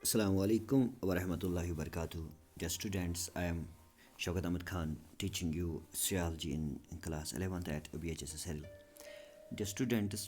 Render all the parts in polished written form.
Assalamu alaikum wa rahmatullahi wa barakatuh. Dear students, I am Shaukat Ahmed Khan teaching you sociology in class 11th at BHS Heril. Dear students,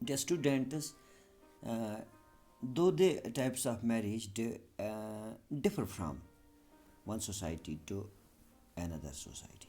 Dear students, though the types of marriage differ from one society to another society,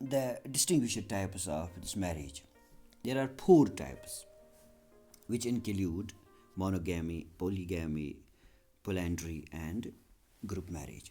the distinguished types of this marriage, there are 4 types which include monogamy, polygamy, polyandry and group marriage.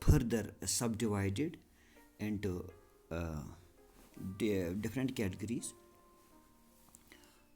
further subdivided into different categories,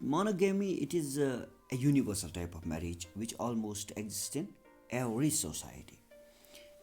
Monogamy, it is a universal type of marriage which almost exists in every society.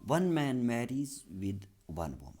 one man marries with one woman.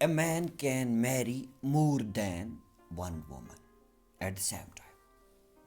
a man can marry more than one woman at the same time.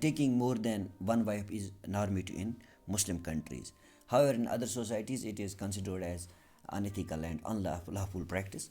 taking more than one wife is normative in Muslim countries. However, in other societies it is considered as unethical and unlawful practice.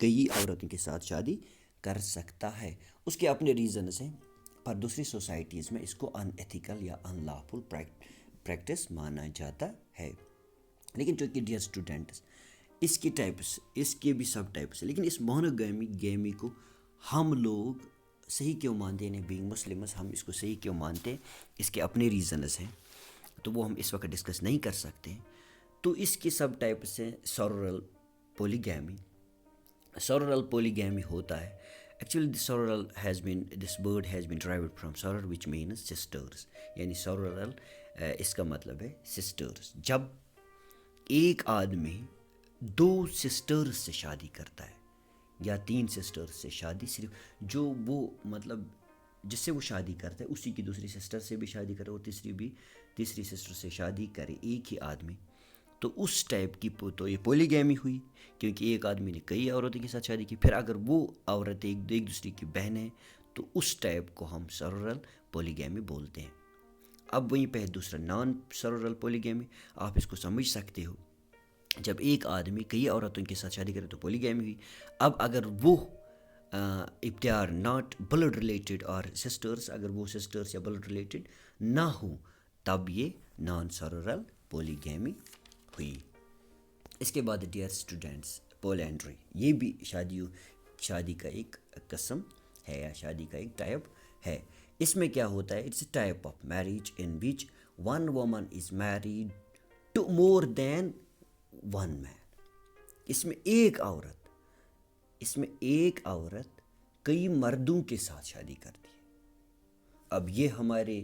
کئی عورتوں کے ساتھ شادی کر سکتا ہے. اس کے اپنے ریزنز ہیں، پر دوسری سوسائٹیز میں اس کو ان ایتھیکل یا ان لافل پریکٹس مانا جاتا ہے. لیکن چونکہ ڈیئر اسٹوڈنٹس اس کے بھی سب ٹائپس ہیں، لیکن اس مونوگیمی کو ہم لوگ صحیح کیوں مانتے ہیں؟ بینگ مسلمس ہم اس کو صحیح کیوں مانتے ہیں؟ اس کے اپنے ریزنز ہیں، تو وہ ہم اس وقت ڈسکس نہیں کر سکتے ہیں. تو اس کے سب ٹائپس ہیں سورل پولیگیمی. سورل پولیگیمی ہوتا ہے actually this word has been derived from sororal which means sisters, یعنی سورل اس کا مطلب ہے سسٹرس. جب ایک آدمی 2 سسٹرس سے شادی کرتا ہے یا 3 سسٹرس سے شادی، صرف جو وہ مطلب جس سے وہ شادی کرتا ہے اسی کی دوسری سسٹر سے بھی شادی کرے اور تیسری سسٹر سے شادی کرے ایک ہی آدمی، تو اس ٹائپ کی تو یہ پولیگیمی ہوئی، کیونکہ ایک آدمی نے کئی عورتوں کے ساتھ شادی کی. پھر اگر وہ عورت ایک دوسری کی بہن ہے تو اس ٹائپ کو ہم سورل پولیگیمی بولتے ہیں. اب وہیں پہ دوسرا نان سورل پولیگیمی، آپ اس کو سمجھ سکتے ہو. جب ایک آدمی کئی عورتوں کے ساتھ شادی کرے تو پولیگیمی ہوئی. اب اگر وہ if they are not blood related or sisters، اگر وہ سسٹرس یا بلڈ ریلیٹڈ نہ ہوں تب یہ نان سورل پولیگیمی ہوئی. اس کے بعد ڈیئر اسٹوڈنٹس پولینڈری، یہ بھی شادی کا ایک قسم ہے یا شادی کا ایک ٹائپ ہے. اس میں کیا ہوتا ہے؟ It's a type of marriage in which one woman is married to more than one man. اس میں ایک عورت کئی مردوں کے ساتھ شادی کرتی ہے. اب یہ ہمارے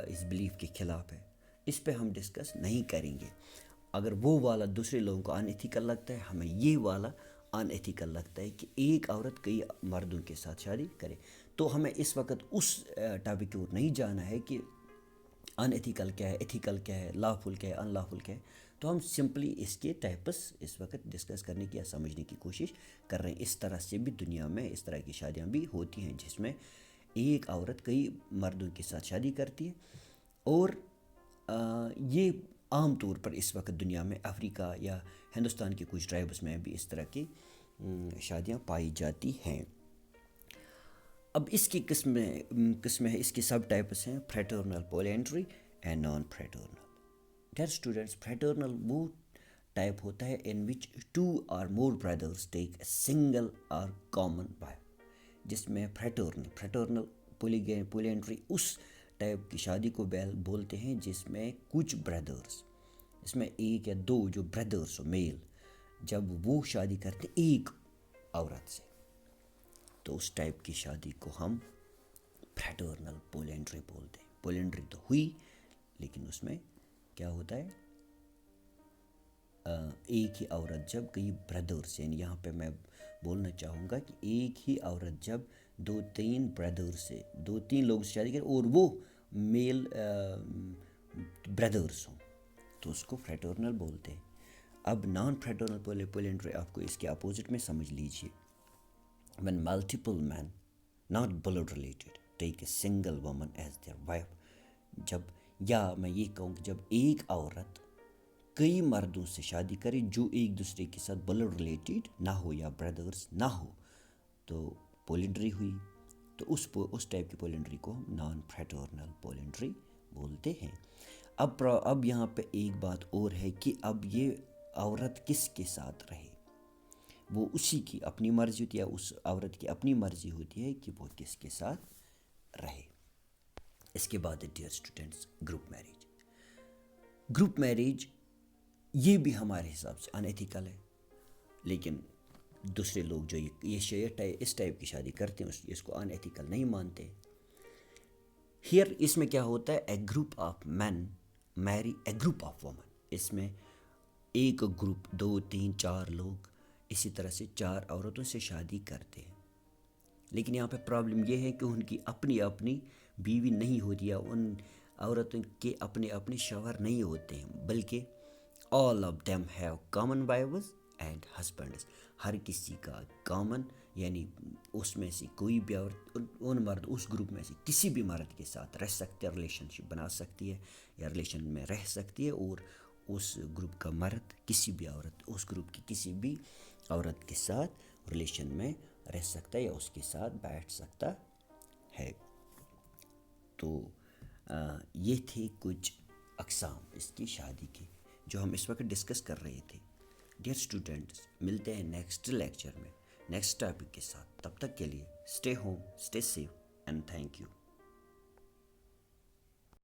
اس بلیف کے خلاف ہے، اس پہ ہم ڈسکس نہیں کریں گے. اگر وہ والا دوسرے لوگوں کو ان ایتھیکل لگتا ہے، ہمیں یہ والا ان ایتھیکل لگتا ہے کہ ایک عورت کئی مردوں کے ساتھ شادی کرے. تو ہمیں اس وقت اس ٹاپک کی اور نہیں جانا ہے کہ ان ایتھیکل کیا ہے، ایتھیکل کیا ہے، لافل کیا ہے، ان لافل کیا ہے. تو ہم سمپلی اس کے ٹائپس اس وقت ڈسکس کرنے کی یا سمجھنے کی کوشش کر رہے ہیں. اس طرح سے بھی دنیا میں اس طرح کی شادیاں بھی ہوتی ہیں جس میں ایک عورت کئی مردوں کے ساتھ شادی کرتی ہے. اور یہ عام طور پر اس وقت دنیا میں افریقہ یا ہندوستان کے کچھ ٹرائبس میں بھی اس طرح کی شادیاں پائی جاتی ہیں. اب اس کی قسمیں ہیں، اس کی سب ٹائپس ہیں فریٹرنل پولینڈری اینڈ نان فریٹرنل. ڈیئر اسٹوڈنٹس، فریٹرنل وہ ٹائپ ہوتا ہے ان وچ 2 or more brothers take a single or common wife. جس میں فریٹرنل پولینڈری اس ٹائپ کی شادی کو بولتے ہیں جس میں کچھ بردرس، اس میں ایک یا 2 جو بردرس ہو میل، جب وہ شادی کرتے ایک عورت سے تو اس ٹائپ کی شادی کو ہم فریٹرنل پولینڈری بولتے ہیں. پولینڈری تو ہوئی لیکن اس میں کیا ہوتا ہے؟ ایک ہی عورت جب کئی بردرس، یعنی یہاں پہ میں بولنا چاہوں گا کہ ایک ہی عورت جب 2-3 بردر سے 2-3 لوگ سے شادی کرے اور وہ میل بردرس ہوں تو اس کو فریٹرنل بولتے ہیں. اب نان فریٹرنل پولینڈری آپ کو اس کے اپوزٹ میں سمجھ لیجیے. when multiple men not blood related take a single woman as their wife. جب، یا میں یہ کہوں کہ جب ایک عورت کئی مردوں سے شادی کرے جو ایک دوسرے کے ساتھ بلڈ ریلیٹڈ نہ ہو یا بردرس نہ ہو تو پولینڈری ہوئی. تو اس ٹائپ کی پولینڈری کو ہم نان فریٹرنل پولینڈری بولتے ہیں. اب یہاں پہ ایک بات اور ہے کہ اب یہ عورت کس کے ساتھ رہے، وہ اسی کی اپنی مرضی ہوتی ہے، اس عورت کی اپنی مرضی ہوتی ہے کہ وہ کس کے ساتھ رہے. اس کے بعد ڈیئر اسٹوڈنٹس گروپ میریج یہ بھی ہمارے حساب سے ان ایتھیکل ہے، لیکن دوسرے لوگ جو اس ٹائپ کی شادی کرتے ہیں اس کو ان ایتھیکل نہیں مانتے. ہیئر اس میں کیا ہوتا ہے؟ اے گروپ آف مین میری اے گروپ آف وومن. اس میں ایک گروپ 2-3-4 لوگ اسی طرح سے 4 عورتوں سے شادی کرتے ہیں. لیکن یہاں پہ پرابلم یہ ہے کہ ان کی اپنی بیوی نہیں ہوتی یا ان عورتوں کے اپنے شوہر نہیں ہوتے ہیں، بلکہ all of them have common wives and husbands. ہر کسی کا کامن، یعنی اس میں سے کوئی بھی عورت ان مرد اس گروپ میں سے کسی بھی مرد کے ساتھ رہ سکتے، ریلیشن شپ بنا سکتی ہے یا ریلیشن میں رہ سکتی ہے، اور اس گروپ کا مرد کسی بھی عورت اس گروپ کی کسی بھی عورت کے ساتھ ریلیشن میں رہ سکتا ہے یا اس کے ساتھ بیٹھ سکتا ہے. تو یہ تھی کچھ اقسام اس کی شادی کی جو ہم اس وقت ڈسکس کر رہے تھے. ڈیئر اسٹوڈنٹس، ملتے ہیں نیکسٹ لیکچر میں نیکسٹ ٹاپک کے ساتھ. تب تک کے لیے stay home, stay safe and thank you.